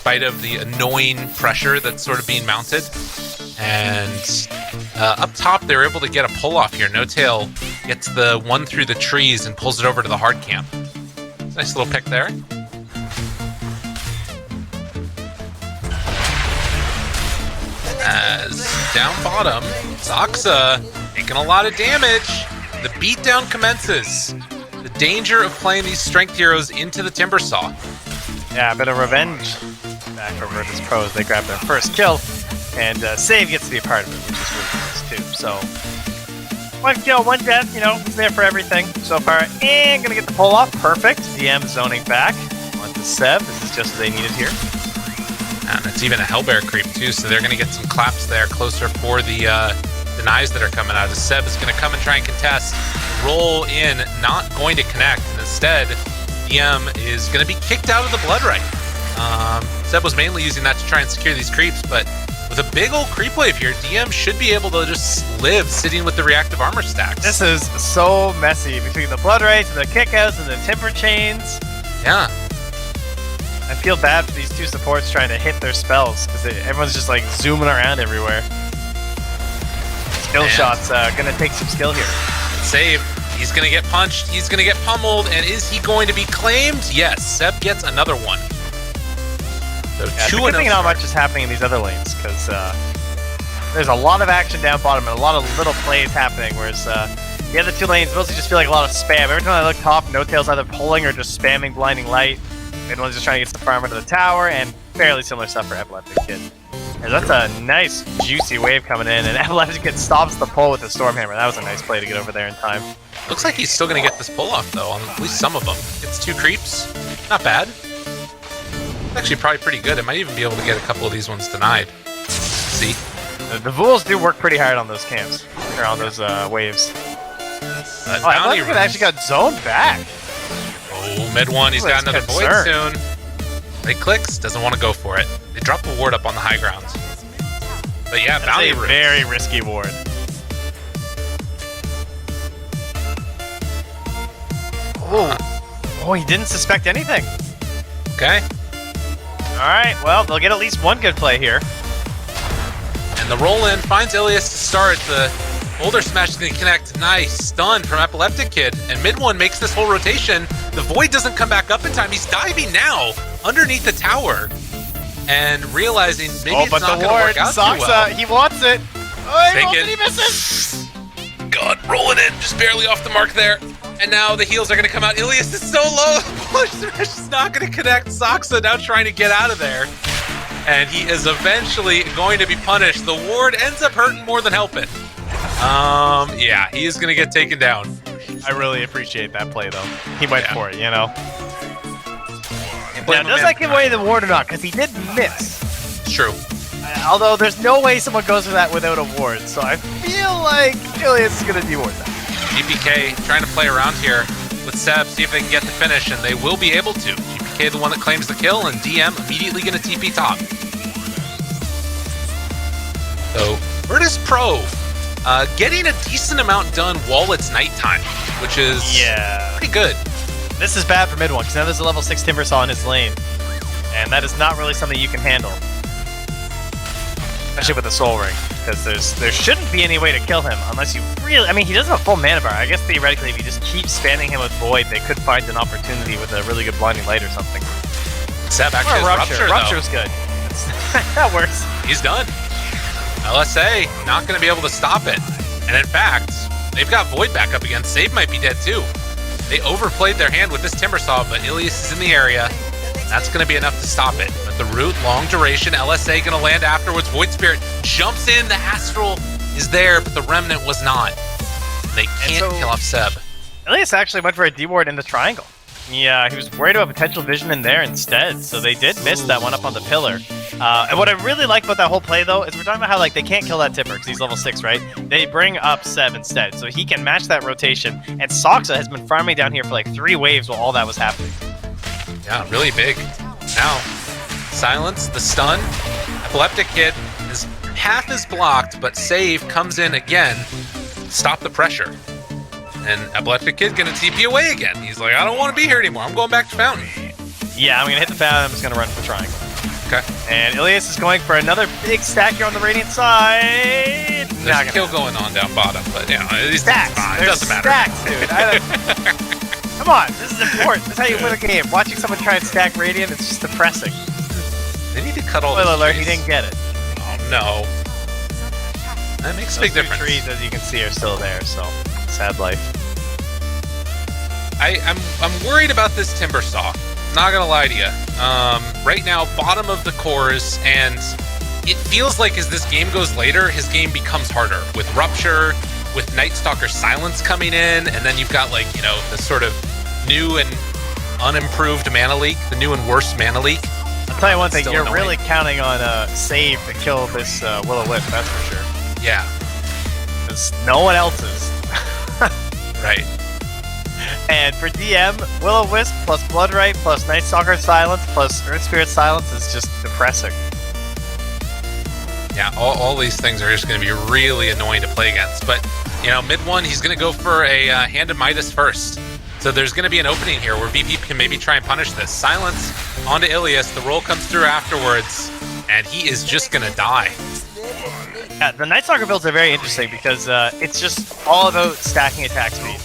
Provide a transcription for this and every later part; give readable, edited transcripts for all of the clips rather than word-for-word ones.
spite of the annoying pressure that's sort of being mounted. And up top, they were able to get a pull-off here. No Tail gets the one through the trees and pulls it over to the hard camp. Nice little pick there. As down bottom, Soxa taking a lot of damage. The beatdown commences. The danger of playing these strength heroes into the Timbersaw. Yeah, a bit of revenge back from Virtus Pros. They grab their first kill, and Save gets to be a part of it, which is really nice too. So, one kill, one death, you know, he's there for everything so far. And gonna get the pull off, perfect. DM zoning back. On to Seb, this is just what they needed here. And it's even a Hellbear creep too, so they're gonna get some claps there closer for the denies that are coming out. As Seb is gonna come and try and contest. Roll in, not going to connect, and instead, DM is going to be kicked out of the Blood Right. Seb was mainly using that to try and secure these creeps, but with a big old creep wave here, DM should be able to just live sitting with the reactive armor stacks. This is so messy between the Blood Rights and the kickouts and the Timber Chains. Yeah. I feel bad for these two supports trying to hit their spells, because everyone's just like zooming around everywhere. Skill shots going to take some skill here. Save. He's going to get punched. He's going to get pummeled. And is he going to be claimed? Yes. Seb gets another one. So yeah, 2-0. Good thing not much is happening in these other lanes, because there's a lot of action down bottom and a lot of little plays happening, whereas the other two lanes mostly just feel like a lot of spam. Every time I look top, No Tail's either pulling or just spamming Blinding Light. Midland's just trying to get some farm into the tower, and fairly similar stuff for Epileptic Kid. And that's a nice, juicy wave coming in, and Epileptic Kid stops the pull with the Stormhammer. That was a nice play to get over there in time. Looks like he's still going to get this pull-off, though, on at least some of them. It's 2 creeps. Not bad. Actually, probably pretty good. It might even be able to get a couple of these ones denied. See? The Vools do work pretty hard on those camps, or on those waves. Epileptic Kid actually got zoned back. Oh, mid one, he's got another Void soon. Right clicks, doesn't want to go for it. They drop the ward up on the high ground. But yeah, that's Bounty Roots. Very risky ward. Oh, he didn't suspect anything. Okay. Alright, well, they'll get at least one good play here. And the roll-in finds Ilias to start. The Boulder Smash is going to connect. Nice stun from Epileptic Kid. And mid one makes this whole rotation. The Void doesn't come back up in time. He's diving now underneath the tower. And realizing maybe it's not going to work out Soxa, too well. He wants it. Oh, he wants it, he misses. God, rolling in. Just barely off the mark there. And now the heals are going to come out. Ilias is so low. Push Smash is not going to connect. Soxa now trying to get out of there. And he is eventually going to be punished. The ward ends up hurting more than helping. Yeah, he is going to get taken down. I really appreciate that play, though. He went for it, you know? Now, does that give away the ward or not? Because he did miss. It's true. Although, there's no way someone goes for that without a ward, so I feel like Ilias is going to deward that. GPK trying to play around here with Seb, see if they can get the finish, and they will be able to. GPK the one that claims the kill, and DM immediately going to TP top. So, Virtus Pro getting a decent amount done while it's nighttime, which is pretty good. This is bad for mid one, because now there's a level 6 Timbersaw in his lane, and that is not really something you can handle. Especially with the Soul Ring, because there shouldn't be any way to kill him unless you really... I mean, he doesn't have a full mana bar. I guess theoretically, if you just keep spamming him with Void, they could find an opportunity with a really good Blinding Light or something. Seb actually has Rupture, Rupture was good. That works. He's done. LSA not going to be able to stop it. And in fact, they've got Void back up again. Save might be dead too. They overplayed their hand with this Timbersaw, but Ilias is in the area. That's going to be enough to stop it. But the root, long duration, LSA going to land afterwards. Void Spirit jumps in. The Astral is there, but the Remnant was not. They can't kill off Seb. Ilias actually went for a D-ward in the triangle. Yeah, he was worried about potential vision in there instead, so they did miss that one up on the pillar. And what I really like about that whole play, though, is we're talking about how, like, they can't kill that Tipper because he's level 6, right? They bring up Seb instead, so he can match that rotation. And Soxa has been farming down here for, like, 3 waves while all that was happening. Yeah, really big. Now, silence, the stun. Epileptic Kid, his path is blocked, but Save comes in again. Stop the pressure. And Epileptic Kid gonna TP away again. He's like, I don't want to be here anymore. I'm going back to Fountain. Yeah, I'm gonna hit the Fountain. I'm just gonna run for the triangle. Okay. And Ilias is going for another big stack here on the Radiant side. There's a kill going on down bottom, but you know, it's stacks. fine. It There's doesn't matter. Stacks, dude. Come on, this is important. This is how you win a game. Watching someone try and stack Radiant, it's just depressing. They need to cut all Spoiler those alert, trees. he didn't get it. Oh no. That makes a big difference. The trees, as you can see, are still there, so sad life. I'm worried about this timber saw. Not gonna lie to you. Right now, bottom of the cores, and it feels like as this game goes later, his game becomes harder with Rupture, with Night Stalker Silence coming in, and then you've got like, you know, the sort of new and unimproved mana leak, the new and worse mana leak. I'll tell you one thing, Still you're annoying. really counting on save to kill this Will-O-Wisp, that's for sure. Yeah, Because no one else is. right. And for DM, Will-O-Wisp plus Bloodright plus Night Stalker Silence plus Earth Spirit Silence is just depressing. Yeah, all these things are just going to be really annoying to play against. But, you know, mid one, he's going to go for a Hand of Midas first. So there's going to be an opening here where VP can maybe try and punish this. Silence onto Ilias, the roll comes through afterwards, and he is just going to die. Yeah, the Night Stalker builds are very interesting because it's just all about stacking attack speed.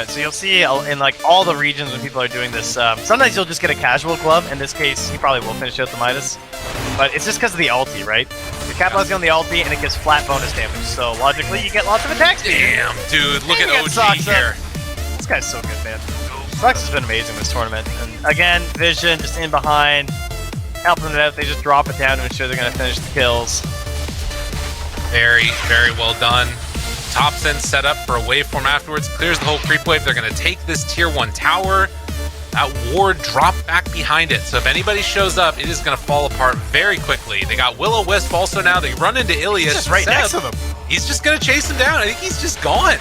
So you'll see in like all the regions when people are doing this, sometimes you'll just get a casual glove. In this case, he probably will finish out the Midas. But it's just because of the ulti, right? You're capitalizing on the ulti and it gives flat bonus damage. So logically, you get lots of attack speed. Damn, dude, look And at you OG get Sox here. This guy's so good, man. Sox has been amazing this tournament. And again, Vision just in behind, helping them out. They just drop it down to ensure they're going to finish the kills. Very, very well done. Thompson set up for a waveform afterwards, clears the whole creep wave. They're going to take this tier 1 tower. That ward dropped back behind it. So if anybody shows up, it is going to fall apart very quickly. They got Will-O-Wisp also now. They run into Ilias. He's just right next to them. He's just going to chase him down. I think he's just gone.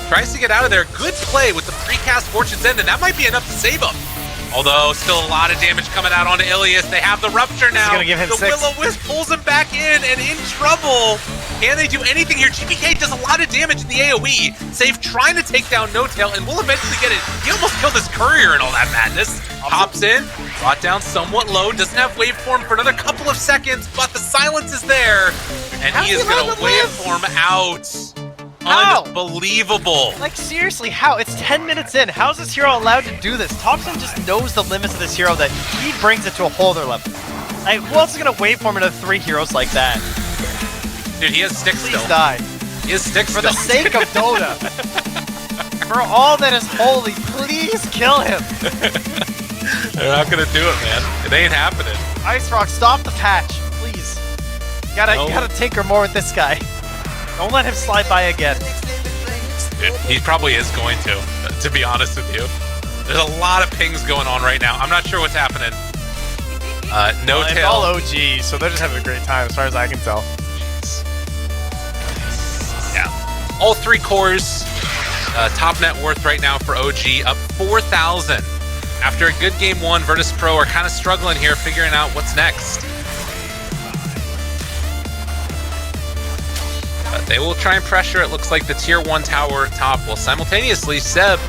Tries to get out of there. Good play with the precast Fortune's End, and that might be enough to save him. Although, still a lot of damage coming out onto Ilias. They have the Rupture now. Gonna give him the 6. Will-O-Wisp pulls him back in trouble. Can they do anything here? GPK does a lot of damage in the AoE. Save trying to take down No-Tail and will eventually get it. He almost killed his courier and all that madness. Hops in, brought down somewhat low. Doesn't have waveform for another couple of seconds, but the silence is there. And he is going to waveform out. How? Unbelievable. Like, seriously, how? It's 10 minutes in. How is this hero allowed to do this? Thompson just knows the limits of this hero that he brings it to a whole other level. Like, who else is going to waveform into 3 heroes like that? Dude, he has sticks Please still. die. He has sticks For still. the sake of Dota. For all that is holy, please kill him. They're not going to do it, man. It ain't happening. Ice Rock, stop the patch, please. You gotta tinker more with this guy. Don't let him slide by again. Dude, he probably is going to be honest with you. There's a lot of pings going on right now. I'm not sure what's happening. No-Tail. It's all OG, so they're just having a great time as far as I can tell. Yeah. All 3 cores. Top net worth right now for OG up 4,000. After a good game 1, Virtus Pro are kind of struggling here, figuring out what's next. They will try and pressure. It looks like the tier 1 tower top will simultaneously. Seb,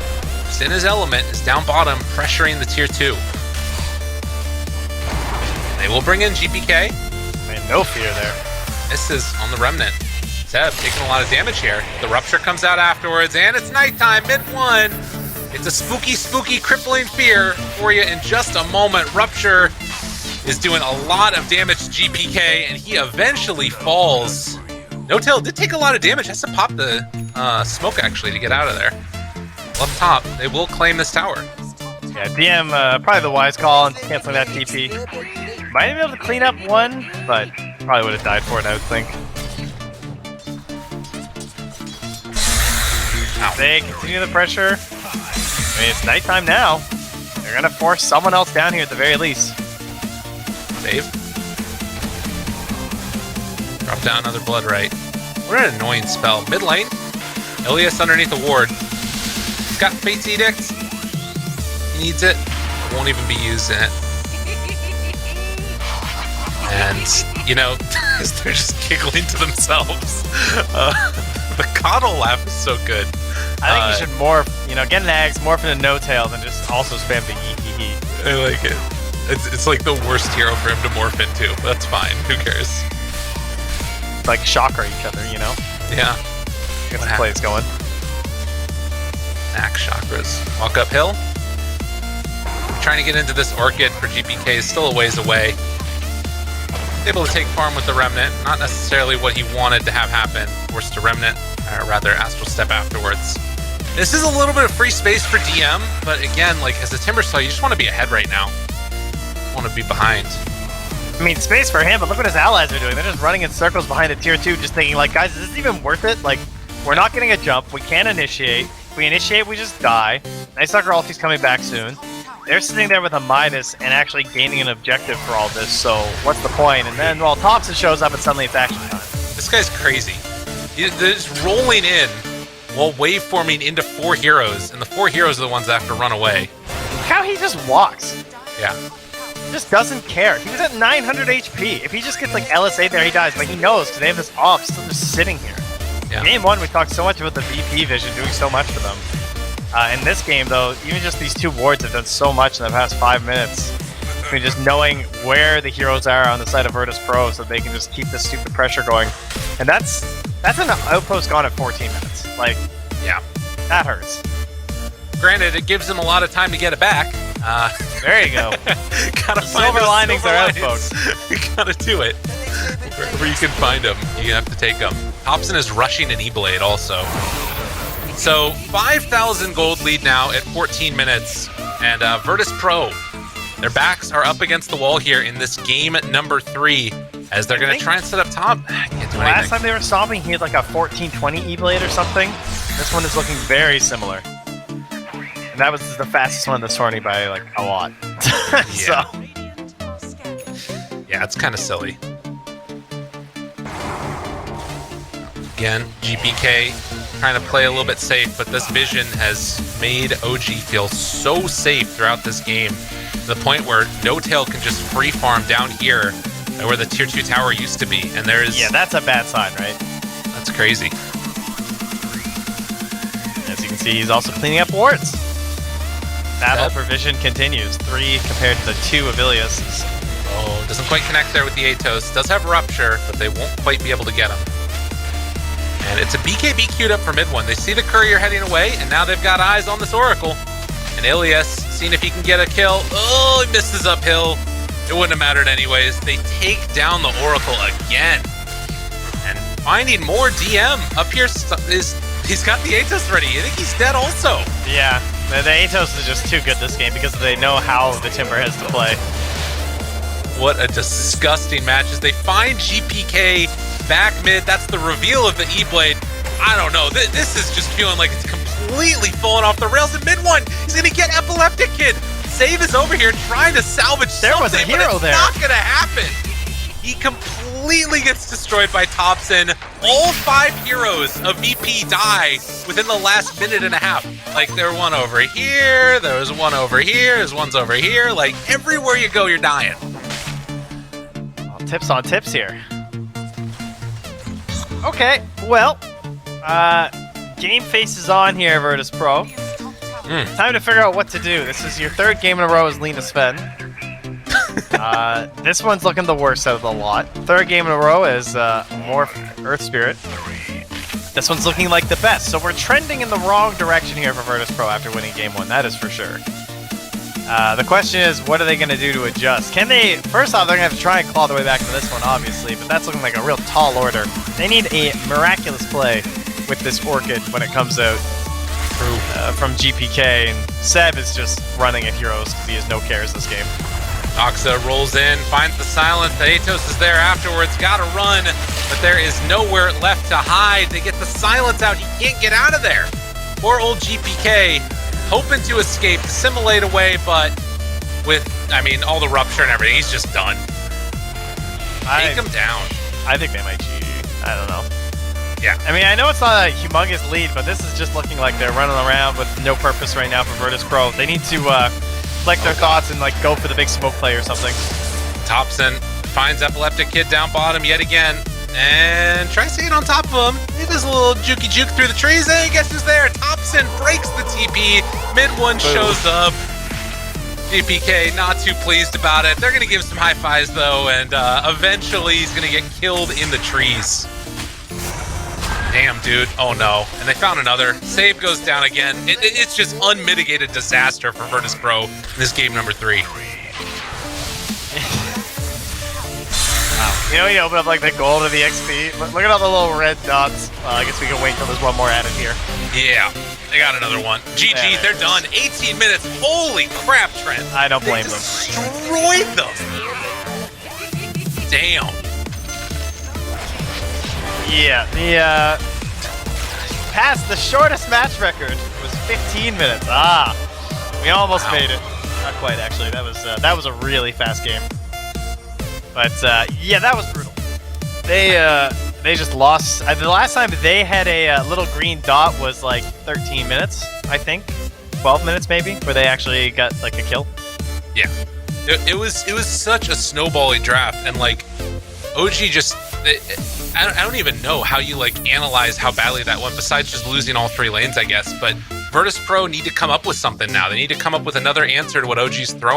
just in his element, is down bottom, pressuring the tier 2. They will bring in GPK. Man, no fear there. This is on the Remnant. Seb taking a lot of damage here. The Rupture comes out afterwards, and it's nighttime, mid 1. It's a spooky, spooky, crippling fear for you in just a moment. Rupture is doing a lot of damage to GPK, and he eventually falls. No-Tail did take a lot of damage. Has to pop the smoke, actually, to get out of there. Up top, they will claim this tower. Yeah, DM, probably the wise call on canceling that TP. Might be able to clean up 1, but probably would have died for it, I would think. They continue the pressure. I mean, it's nighttime now. They're gonna force someone else down here at the very least. Save. Drop down another Bloodright. What an annoying spell. Mid lane. Ilias underneath the ward. He's got Fate's Edict. He needs it. Won't even be using it. And, you know, they're just giggling to themselves. The coddle laugh is so good. I think you should morph, you know, get an axe, morph into No-Tail, then just also spam the yee hee hee. I like it. It's like the worst hero for him to morph into. But that's fine. Who cares? Like shocker each other, you know? Yeah. Get some plays going. Axe chakras. Walk uphill. Trying to get into this Orchid for GPK is still a ways away. Able to take farm with the Remnant. Not necessarily what he wanted to have happen. Forced to Remnant, or rather Astral Step afterwards. This is a little bit of free space for DM, but again, like as a Timbersaw, you just want to be ahead right now. Want to be behind. I mean, space for him, but look what his allies are doing. They're just running in circles behind the tier 2, just thinking like, guys, is this even worth it? Like, we're not getting a jump. We can't initiate. If we initiate, we just die. Nice Sucker Ulti's coming back soon. They're sitting there with a Midas and actually gaining an objective for all this, so what's the point? And then, well, Thompson shows up and suddenly it's action time. This guy's crazy. They're just rolling in while waveforming into 4 heroes, and the 4 heroes are the ones that have to run away. How he just walks. Yeah. Just doesn't care. He was at 900 HP. If he just gets like LSA there, he dies, but he knows because they have this op still just sitting here. Yeah. Game 1, we talked so much about the VP vision doing so much for them. In this game, though, even just these 2 wards have done so much in the past 5 minutes. I mean, just knowing where the heroes are on the side of Virtus Pro so they can just keep this stupid pressure going. And that's an outpost gone at 14 minutes. Like, yeah, that hurts. Granted, it gives them a lot of time to get it back. There you go. Gotta find silver linings are out, folks. You gotta do it. Wherever you can find them, you have to take them. Hobson is rushing an E-Blade also. So 5,000 gold lead now at 14 minutes, and Virtus Pro, their backs are up against the wall here in this game number 3, as they're going to try and set up top. Can't do Last time they were stopping, he had like a 1420 E-Blade or something. This one is looking very similar. And that was the fastest one in the tourney by like a lot. Yeah. Yeah, it's kind of silly. Again, GPK trying to play a little bit safe, but this vision has made OG feel so safe throughout this game to the point where No Tail can just free farm down here where the tier 2 tower used to be, and there is... Yeah, that's a bad sign, right? That's crazy. As you can see, he's also cleaning up wards. Battle for vision continues. 3 compared to the 2 of Ilias. Oh, doesn't quite connect there with the Atos. Does have Rupture, but they won't quite be able to get him. And it's a BKB queued up for mid one. They see the courier heading away, and now they've got eyes on this Oracle. And Ilias, seeing if he can get a kill. Oh, he misses uphill. It wouldn't have mattered anyways. They take down the Oracle again. And finding more DM up here he's got the Atos ready. I think he's dead also. Yeah, the Atos is just too good this game because they know how the Timber has to play. What a disgusting match as they find GPK back mid. That's the reveal of the E-Blade. I don't know. This is just feeling like it's completely falling off the rails in mid one. He's going to get Epileptic Kid. Save is over here trying to salvage something, was a hero but it's there. not going to happen. He completely gets destroyed by Thompson. All 5 heroes of VP die within the last minute and a half. Like, there was one over here, there was one over here, there's one's over here. Like, everywhere you go, you're dying. Well, tips on tips here. Okay, well, game face is on here, Virtus Pro. Time to figure out what to do. This is your 3rd game in a row as Lena Sven. This one's looking the worst out of the lot. 3rd game in a row is Morph Earth Spirit. This one's looking like the best. So we're trending in the wrong direction here for Virtus Pro after winning game 1, that is for sure. The question is, what are they going to do to adjust? Can they... First off, they're going to have to try and claw their way back into this one, obviously, but that's looking like a real tall order. They need a miraculous play with this Orchid when it comes out from GPK, and Seb is just running at heroes because he has no cares this game. Oxa rolls in, finds the silence. The Atos is there afterwards. Gotta run, but there is nowhere left to hide. They get the silence out. He can't get out of there. Poor old GPK, hoping to escape, dissimulate away, but with, I mean, all the rupture and everything, he's just done. Take him down. I think they might GG. I don't know. Yeah. I mean, I know it's not a humongous lead, but this is just looking like they're running around with no purpose right now for Virtus Pro. They need to collect their thoughts and like go for the big smoke play or something. Thompson finds Epileptic Kid down bottom yet again and tries to get on top of him. He does a little jukey juke through the trees. Hey, guess who's there? Thompson breaks the TP. Mid one shows up. GPK not too pleased about it. They're going to give some high fives, though, and eventually he's going to get killed in the trees. Damn, dude. Oh, no. And they found another. Save goes down again. It's just unmitigated disaster for Virtus Pro in this game number 3. Wow. You know, you open up like the gold of the XP. Look at all the little red dots. I guess we can wait till there's one more added here. Yeah. They got another one. GG, they're done. 18 minutes. Holy crap, Trent. I don't blame them. Destroyed them. Damn. Yeah, the past the shortest match record was 15 minutes. We almost made it. Not quite, actually. That was a really fast game. But yeah, that was brutal. They just lost. The last time they had a little green dot was like 13 minutes, I think, 12 minutes maybe, where they actually got like a kill. Yeah, it was such a snowbally draft, and like OG just. I don't even know how you like analyze how badly that went, besides just losing all 3 lanes, I guess. But Virtus Pro need to come up with something now. They need to come up with another answer to what OG's throwing.